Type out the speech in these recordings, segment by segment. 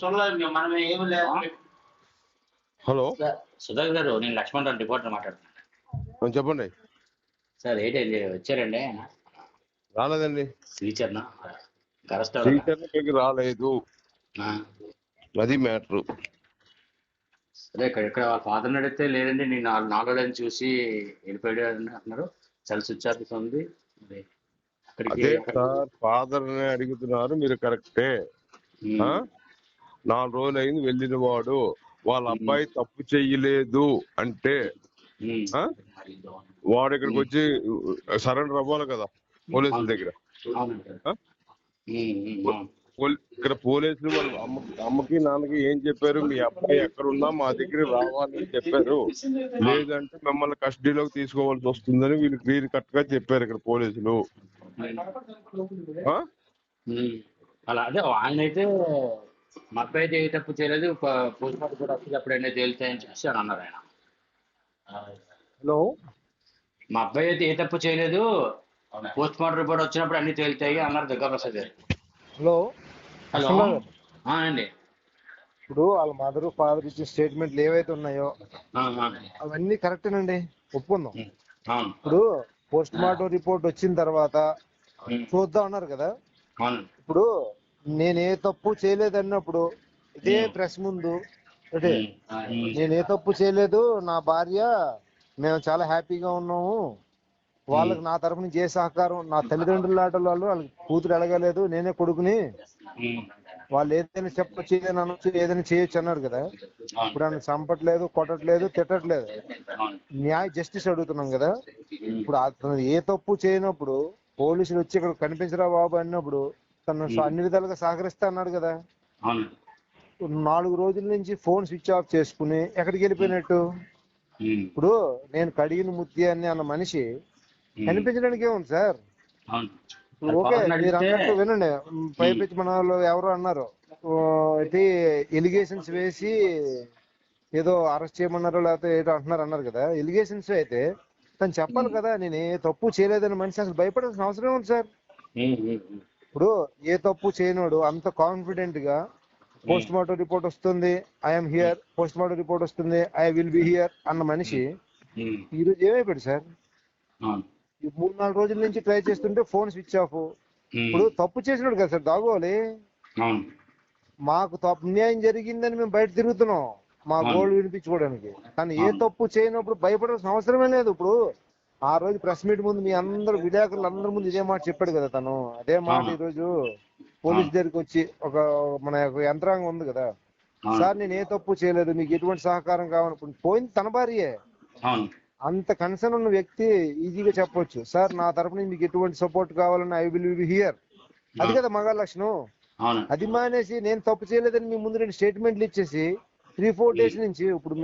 చూడలేదు మనం ఏమి లేదు. హలో సుధాకర్ గారు, నేను లక్ష్మణ్ రావు రిపోర్టర్ మాట్లాడుతున్నాను. చెప్పండి. సార్ ఏంటి వచ్చారండి ఆయన రాలేదండి. శ్రీచరణ అరెస్ట్ అవ్వలేదా? టీచర్ ఇక్కడికి రాలేదు, అది మ్యాటర్. సరే, ఇక్కడ వాళ్ళ ఫాదర్ని అడిగితే లేదండి, నేను 4 రోజులని చూసి వెళ్ళిపోయాడు అని అంటున్నారు. చాలా స్విచ్ ఆఫీస్ ఉంది. మరి అక్కడికి అదే సార్, ఫాదర్ ని అడుగుతున్నారు మీరు, కరెక్టే. 4 రోజులు అయింది వెళ్ళిన వాడు, వాళ్ళ అబ్బాయి తప్పు చెయ్యలేదు అంటే వాడు ఇక్కడికి వచ్చి సరెండర్ అవ్వాలి కదా పోలీసుల దగ్గర. ఇక్కడ పోలీసులు వాళ్ళ అమ్మకి నాన్నకి ఏం చెప్పారు? మీ అబ్బాయి ఎక్కడున్నా మా దగ్గర రావాలని చెప్పారు, లేదంటే మిమ్మల్ని కస్టడీలోకి తీసుకోవాల్సి వస్తుందని వీళ్ళు క్లియర్ కట్ గా చెప్పారు ఇక్కడ పోలీసులు. అలా అదే ఆయన అయితే మా అబ్బాయి అయితే ఏ తప్పు చేయలేదు, పోస్ట్ మార్టం కూడా వస్తుంది అప్పుడైనా తేలుతాయని చెప్పేసి అని అన్నారు ఆయన. హలో, మా అబ్బాయి అయితే ఏ తప్పు చేయలేదు, పోస్ట్ మార్టం రిపోర్ట్ వచ్చినప్పుడు అన్ని తేలుతాయి అన్నారు దుర్గాప్రసాద్ గారు. హలో హలో అండి. ఇప్పుడు వాళ్ళ మదర్ ఫాదర్ ఇచ్చిన స్టేట్మెంట్లు ఏవైతే ఉన్నాయో అవన్నీ కరెక్టేనండి, ఒప్పుకుందాం. ఇప్పుడు పోస్ట్ మార్టం రిపోర్ట్ వచ్చిన తర్వాత చూద్దాం అన్నారు కదా. ఇప్పుడు నేనే తప్పు చేయలేదు అన్నప్పుడు ఇదే ప్రెస్ ముందు అంటే నేనే తప్పు చేయలేదు, నా భార్య మేము చాలా హ్యాపీగా ఉన్నాము, వాళ్ళకి నా తరపు నుంచి ఏ సహకారం, నా తల్లిదండ్రుల ఆటలు వాళ్ళకి కూతురు అడగలేదు, నేనే కొడుకుని, వాళ్ళు ఏదైనా చెప్పచ్చు ఏదైనా అనొచ్చు ఏదైనా చేయొచ్చు అన్నారు కదా. ఇప్పుడు ఆయన చంపట్లేదు, కొట్టట్లేదు, తిట్టట్లేదు, న్యాయ జస్టిస్ అడుగుతున్నాం కదా. ఇప్పుడు అతను ఏ తప్పు చేయనప్పుడు పోలీసులు వచ్చి ఇక్కడ కనిపించరా బాబు అన్నప్పుడు తను అన్ని విధాలుగా సహకరిస్తా అన్నాడు కదా. 4 రోజుల నుంచి ఫోన్ స్విచ్ ఆఫ్ చేసుకుని ఎక్కడికి వెళ్ళిపోయినట్టు? ఇప్పుడు నేను కడిగిన ముత్యాన్ని అన్న మనిషి కనిపించడానికి ఏముంది సార్? ఓకే, మీరు అన్నట్టు వినండి, పైపించి మన వాళ్ళు ఎవరో అన్నారు ఎలిగేషన్స్ వేసి ఏదో అరెస్ట్ చేయమన్నారు లేకపోతే ఏదో అన్నారు కదా. ఎలిగేషన్స్ అయితే తను చెప్పాలి కదా, నేను ఏ తప్పు చేయలేదని మనిషి అసలు భయపడాల్సిన అవసరం ఉంది సార్. ఇప్పుడు ఏ తప్పు చేయనోడు అంత కాన్ఫిడెంట్ గా పోస్ట్ మార్టం రిపోర్ట్ వస్తుంది, I'm here, post mortem report వస్తుంది, ఐ విల్ బి హియర్ అన్న మనిషి ఈరోజు ఏమైపోయాడు సార్? 3-4 రోజుల నుంచి ట్రై చేస్తుంటే ఫోన్ స్విచ్ ఆఫ్. ఇప్పుడు తప్పు చేసినాడు కదా సార్ దాగోవాలి. మాకు తప్పు న్యాయం జరిగిందని మేము బయట తిరుగుతున్నాం మా గోల్డ్ వినిపించుకోవడానికి, కానీ ఏ తప్పు చేయనప్పుడు భయపడాల్సిన అవసరమే లేదు. ఇప్పుడు ఆ రోజు ప్రెస్ మీట్ ముందు మీ అందరు విలేకరులు అందరి ముందు ఇదే మాట చెప్పాడు కదా తను, అదే మాట ఈ రోజు పోలీస్ దగ్గరికి వచ్చి మన యంత్రాంగం ఉంది కదా, సార్ నేను ఏ తప్పు చేయలేదు, మీకు ఎటువంటి సహకారం కావాలని పోయింది తన భార్యే. అంత కన్సర్న్ ఉన్న వ్యక్తి ఈజీగా చెప్పొచ్చు, సార్ నా తరపు నుంచి మీకు ఎటువంటి సపోర్ట్ కావాలని ఐ విల్ బి హియర్. అది కదా మగా లక్షణం. అది మానేసి నేను తప్పు చేయలేదని మీ ముందు 2 స్టేట్మెంట్లు ఇచ్చేసి 3-4 డేస్ నుంచి ఇప్పుడు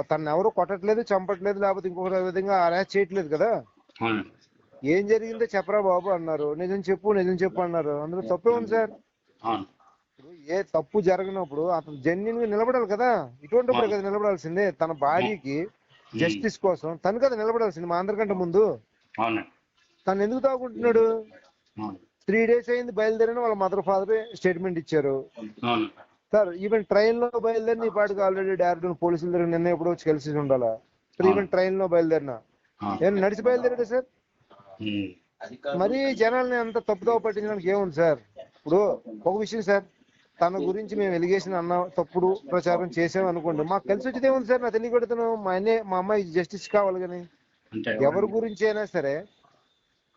తను ఎవరు కొట్టట్లేదు, చంపట్లేదు, లేకపోతే ఇంకొక విధంగా అరెస్ట్ చేయట్లేదు కదా. ఏం జరిగిందో చెప్పరా బాబు అన్నారు, నిజం చెప్పు అన్నారు, అందులో తప్పే ఉంది సార్. ఏ తప్పు జరగనప్పుడు అతను జెన్యున్ గా నిలబడాలి కదా. ఇటువంటిప్పుడు కదా నిలబడాల్సిందే, తన భార్యకి జస్టిస్ కోసం తను కదా నిలబడాల్సింది మా అందరికంటే ముందు. తను ఎందుకు తాగుంటున్నాడు? 3 డేస్ అయింది బయలుదేరిన వాళ్ళ మదర్ ఫాదర్ స్టేట్మెంట్ ఇచ్చారు సార్. ఈవెన్ ట్రైన్ లో బయలుదేరిన ఈ పాటికి ఆల్రెడీ డైరెక్ట్ పోలీసుల దగ్గర నిన్న ఎప్పుడో వచ్చి కలిసి ఉండాలా. ఈవెన్ ట్రైన్ లో బయలుదేరిన ఏం నడిచి బయలుదేరాడు సార్. మరి జనాల్ని అంత తప్పుదోవ పట్టించడానికి ఏముంది సార్? ఇప్పుడు ఒక విషయం సార్, తన గురించి మేము ఎలిగేషన్ అన్న తప్పుడు ప్రచారం చేసాం అనుకోండి, మాకు కలిసి వచ్చేది ఏముంది సార్? నా తెలియకడుతున్నాను మా అమ్మాయి జస్టిస్ కావాలి కానీ ఎవరి గురించి అయినా సరే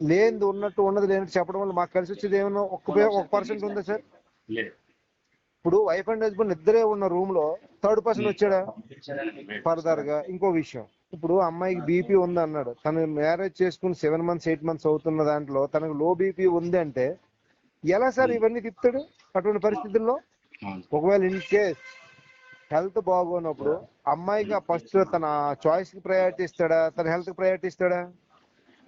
లేనిది ఉన్నట్టు ఉన్నది లేనట్టు చెప్పడం వల్ల మాకు కలిసి వచ్చేది ఏమన్నా 1% ఉందా సార్? ఇప్పుడు వైఫ్ అండ్ హస్బెండ్ ఇద్దరే ఉన్న రూమ్ లో 3rd పర్సన్ వచ్చాడా? ఫర్దర్ గా ఇంకో విషయం, ఇప్పుడు అమ్మాయికి బీపీ ఉంది అన్నాడు, తను మ్యారేజ్ చేసుకుని 7 months 8 months అవుతున్న దాంట్లో తనకు లో బీపీ ఉంది అంటే ఎలా సార్ ఇవన్నీ తిప్పుతాడు అటువంటి పరిస్థితుల్లో? ఒకవేళ ఇన్ కేస్ హెల్త్ బాగోనప్పుడు అమ్మాయికి ఫస్ట్ తన చాయిస్ కి ప్రయారిటీ ఇస్తాడా, తన హెల్త్ కి ప్రయారిటీ ఇస్తాడా?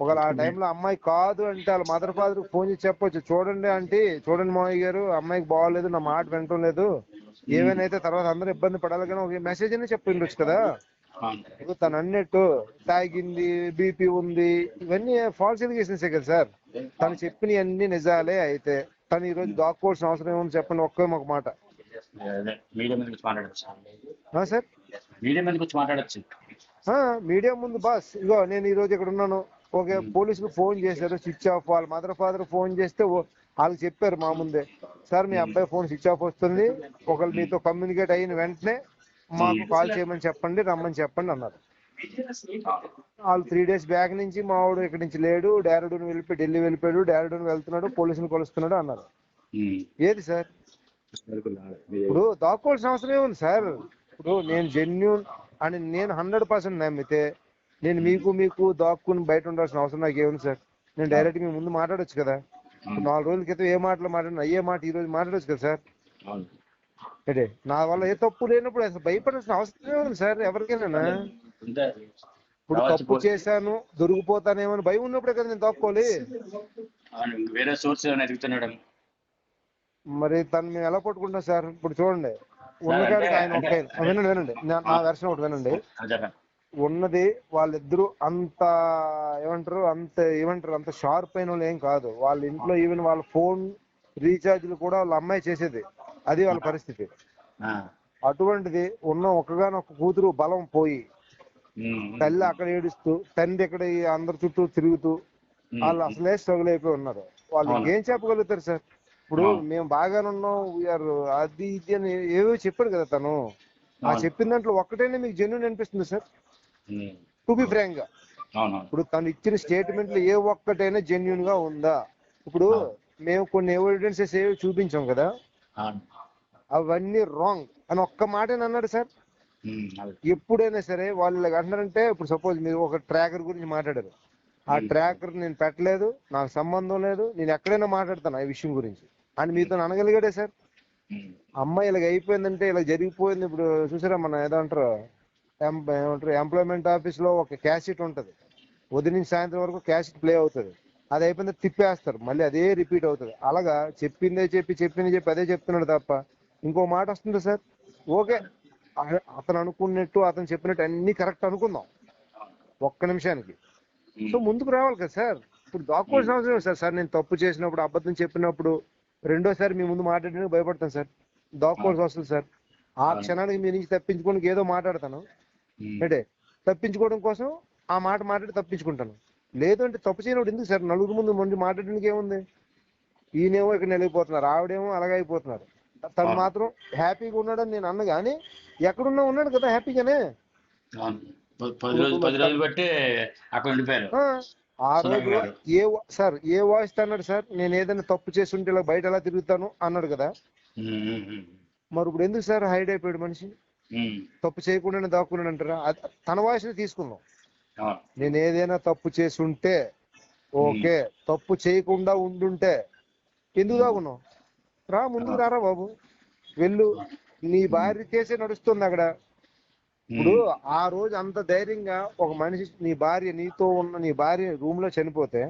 ఒకవేళ ఆ టైంలో అమ్మాయి కాదు అంటే వాళ్ళ మదర్ ఫాదర్ ఫోన్ చేసి చెప్పొచ్చు, చూడండి ఆంటీ, చూడండి మావయ్య గారు, అమ్మాయికి బాగోలేదు, నా మాట వినటం లేదు, ఏమైనా అయితే తర్వాత అందరూ ఇబ్బంది పడాలి కానీ ఒక మెసేజ్ అని చెప్పిండొచ్చు కదా. తను అన్నట్టు తాగింది, బీపీ ఉంది, ఇవన్నీ ఫాల్స్ ఎలిగేషన్సే కదా సార్. తను చెప్పిన అన్ని నిజాలే అయితే తను ఈ రోజు దాక్కోవాల్సిన అవసరం ఏముంది చెప్పండి? ఒక్క మాట అదే మీడియా మీద వచ్చి మాట్లాడచ్చు. సార్ మీడియా మీద వచ్చి మాట్లాడచ్చు. మీడియా ముందు బాస్ ఇగో నేను ఈ రోజు ఇక్కడ ఉన్నాను, ఓకే పోలీసులు ఫోన్ చేశారు స్విచ్ ఆఫ్, వాళ్ళ మదర్ ఫాదర్ ఫోన్ చేస్తే వాళ్ళు చెప్పారు మా ముందే, సార్ మీ అబ్బాయి ఫోన్ స్విచ్ ఆఫ్ వస్తుంది, ఒకళ్ళు మీతో కమ్యూనికేట్ అయిన వెంటనే మాకు కాల్ చేయమని చెప్పండి, రమ్మని చెప్పండి అన్నారు. వాళ్ళు 3 days బ్యాక్ నుంచి మా వాడు ఇక్కడి నుంచి లేడు, డైరెక్ట్ వెళ్ళిపోయి ఢిల్లీ వెళ్ళిపోయాడు, డైరెక్ట్ వెళ్తున్నాడు, పోలీసులు కొలుస్తున్నాడు అన్నారు. ఏది సార్ ఇప్పుడు దాక్కోవాల్సిన అవసరం ఏముంది సార్? ఇప్పుడు నేను జెన్యూన్ అని నేను 100% నమ్మితే నేను మీకు దాక్కుని బయట ఉండాల్సిన అవసరం నాకు ఏముంది సార్? నేను డైరెక్ట్ మీ ముందు మాట్లాడొచ్చు కదా. 4 రోజుల క్రితం ఏ మాటలు మాట్లాడినా అయ్యే మాట ఈ రోజు మాట్లాడొచ్చు కదా సార్. అంటే నా వల్ల ఏ తప్పు లేనప్పుడు అసలు భయపడాల్సిన అవసరం ఏముంది సార్ ఎవరికైనా? ఇప్పుడు తప్పు చేశాను దొరికిపోతానేమని భయం ఉన్నప్పుడే కదా నేను దాక్కోవాలి. వేరే సోర్స్ ఎదుగుతున్నాడు మరి తను మేము ఎలా పట్టుకుంటాం సార్? ఇప్పుడు చూడండి ఉన్నకాడికి ఆయన ఒక్క వినండి నా వెర్షన్ ఒకటి వినండి. ఉన్నది వాళ్ళిద్దరూ అంత ఏమంటారు అంత షార్ప్ అయిన వాళ్ళు ఏం కాదు. వాళ్ళ ఇంట్లో ఈవెన్ వాళ్ళ ఫోన్ రీఛార్జ్లు కూడా వాళ్ళ అమ్మాయి చేసేది, అది వాళ్ళ పరిస్థితి. అటువంటిది ఉన్న ఒక్కగానొక్క కూతురు బలం పోయి తల్లి అక్కడ ఏడుస్తూ తండ్రి ఇక్కడ అందరి చుట్టూ తిరుగుతూ వాళ్ళు అసలే స్ట్రగుల్ అయిపోయి ఉన్నారు. వాళ్ళు ఏం చెప్పగలుగుతారు సార్? ఇప్పుడు మేము బాగానే ఉన్నాం వీఆర్ అది ఇది అని ఏవో చెప్పాడు కదా తను. ఆ చెప్పిన దాంట్లో ఒక్కటైనా మీకు జెన్యూన్ అనిపిస్తుంది సార్? టు బి ఫ్రాంక్ గా ఇప్పుడు తను ఇచ్చిన స్టేట్మెంట్లు ఏ ఒక్కటైనా జెన్యూన్ గా ఉందా? ఇప్పుడు మేము కొన్ని ఎవిడెన్సెస్ ఏవి చూపించాం కదా, అవన్నీ రాంగ్ అని ఒక్క మాట అన్నాడు సార్. ఎప్పుడైనా సరే వాళ్ళు అంటారంటే, ఇప్పుడు సపోజ్ మీరు ఒక ట్రాకర్ గురించి మాట్లాడారు, ఆ ట్రాకర్ నేను పెట్టలేదు, నాకు సంబంధం లేదు, నేను ఎక్కడైనా మాట్లాడతాను ఈ విషయం గురించి అని మీతో అనగలిగాడే సార్? అమ్మాయి ఇలాగ అయిపోయిందంటే ఇలా జరిగిపోయింది. ఇప్పుడు చూసారా మన ఏమంటారు ఎంప్లాయ్మెంట్ ఆఫీస్ లో ఒక క్యాసెట్ ఉంటది, ఉదయం నుంచి సాయంత్రం వరకు క్యాసెట్ ప్లే అవుతుంది, అది అయిపోయింది తిప్పేస్తారు, మళ్ళీ అదే రిపీట్ అవుతుంది. అలాగా చెప్పింది చెప్పి అదే చెప్తున్నాడు తప్ప ఇంకో మాట వస్తుంది సార్. ఓకే అతను అనుకున్నట్టు అతను చెప్పినట్టు అన్ని కరెక్ట్ అనుకుందాం ఒక్క నిమిషానికి. సో ముందుకు రావాలి కదా సార్. ఇప్పుడు దాక్కోవాల్సిన అవసరం సార్. సార్ నేను తప్పు చేసినప్పుడు అబద్ధం చెప్పినప్పుడు రెండోసారి మీ ముందు మాట్లాడడానికి భయపడతాను సార్, దాక్కోవాల్సి వస్తుంది సార్. ఆ క్షణానికి మీ నుంచి తప్పించుకోవడానికి ఏదో మాట్లాడతాను అంటే తప్పించుకోవడం కోసం ఆ మాట మాట్లాడి తప్పించుకుంటాను. లేదంటే తప్పు చేయనప్పుడు ఎందుకు సార్ నలుగురు ముందు మాట్లాడడానికి ఏముంది? ఈయనేమో ఇక్కడ నిలిగిపోతున్నారు, ఆవిడేమో అలాగే అయిపోతున్నారు. తను మాత్రం హ్యాపీగా ఉన్నాడని నేను అన్న కానీ ఎక్కడున్నా ఉన్నాడు కదా హ్యాపీగానే. 10 రోజులు బట్టి అక్కడ ఉండిపోయారు. ఆ రోజు ఏ వాయిస్ అన్నాడు సార్? నేను ఏదైనా తప్పు చేస్తుంటే ఇలా బయట ఎలా తిరుగుతాను అన్నాడు కదా. మరి ఇప్పుడు ఎందుకు సార్ హైడ్ అయిపోయాడు మనిషి? తప్పు చేయకుండానే దాక్కున్నాడు అంటారా? తన వాయిస్ తీసుకుందాం. నేను ఏదైనా తప్పు చేసి ఉంటే ఓకే, తప్పు చేయకుండా ఉండుంటే ఎందుకు దాక్కున్నావు? రా ముందుకు రారా బాబు, వెళ్ళు. నీ భార్య కేసే నడుస్తుంది అక్కడ. ఇప్పుడు ఆ రోజు అంత ధైర్యంగా ఒక మనిషి నీతో ఉన్న నీ భార్య రూమ్ లో చనిపోతే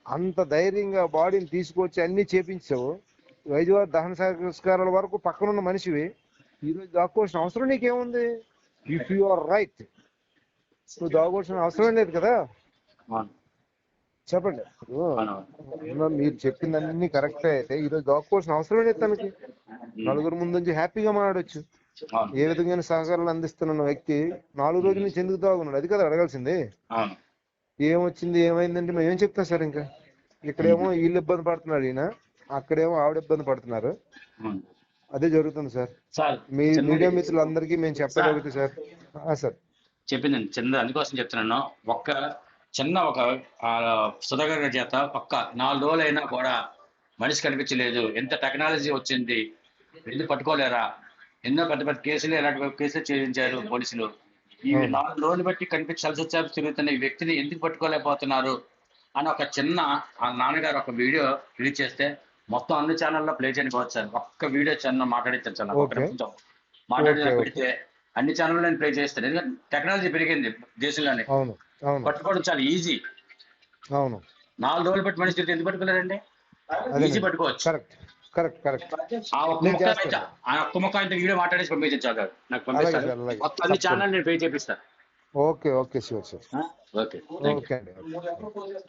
అంత ధైర్యంగా బాడీని తీసుకొచ్చి అన్ని చేపించావు, వైద్యవారి దహన సంస్కారాల వరకు పక్కనున్న మనిషివి, ఈరోజు దాక్కోవాల్సిన అవసరం నీకేముంది? ఇఫ్ యు ఆర్ రైట్ నువ్వు దాక్కోవాల్సిన అవసరం లేదు కదా. చెప్పండి. మీరు చెప్పిందన్నీ కరెక్టే అయితే ఈరోజు దాక్కోవాల్సిన అవసరం లేదు తనకి. నలుగురు ముందు నుంచి హ్యాపీగా మాట్లాడొచ్చు. ఏ విధంగా సహకారాలు అందిస్తున్న వ్యక్తి 4 రోజుల నుంచి ఎందుకు దాగున్నాడు? అది కదా అడగాల్సింది. ఏమొచ్చింది ఏమైందంటే మేము ఏం చెప్తాం సార్? ఇంకా ఇక్కడేమో వీళ్ళు ఇబ్బంది పడుతున్నారు, ఈయన అక్కడేమో ఆవిడ ఇబ్బంది పడుతున్నారు. అదే జరుగుతుంది సార్. మీ మీడియా మిత్రులందరికీ మేము చెప్పగలుగుతాం సార్. సార్ చెప్పిందండి చిన్న అందుకోసం చెప్తున్నాను. ఒక సుధాకర్ గారి చేత 4 రోజులు అయినా కూడా మనిషి కనిపించలేదు. ఎంత టెక్నాలజీ వచ్చింది, ఎందుకు పట్టుకోలేరా? ఎన్నో పెద్ద పెద్ద కేసులు ఇలాంటి కేసులు చేయించారు పోలీసులు. ఈ 4 రోజులు బట్టి కనిపించాల్సి వచ్చారు తిరుగుతున్న ఈ వ్యక్తిని ఎందుకు పట్టుకోలేకపోతున్నారు అని ఒక చిన్న ఆ నాన్నగారు ఒక వీడియో రిలీజ్ చేస్తే మొత్తం అన్ని ఛానల్లో ప్లే చేయకపోవచ్చు సార్. ఒక్క వీడియో ఛానల్ మాట్లాడించాను సార్. ఒక నిమిషం మాట్లాడి పెడితే అన్ని ఛానల్లో నేను ప్లే చేస్తాను. ఎందుకంటే టెక్నాలజీ పెరిగింది దేశంలోనే, పట్టుకోవడం చాలా ఈజీ. 4 రోజులు బట్టి మనిషి తిరిగి ఎందుకు పట్టుకోలేరండి? ఈజీ పట్టుకోవచ్చు. ఆ ఒక్క ముక్క ఇంత వీడియో మాట్లాడేసి పంపించారు నాకు పంపిస్తారు. మొత్తం అన్ని ఛానల్ నేను పే చేపిస్తాను. Okay sure sir. Okay okay అండి.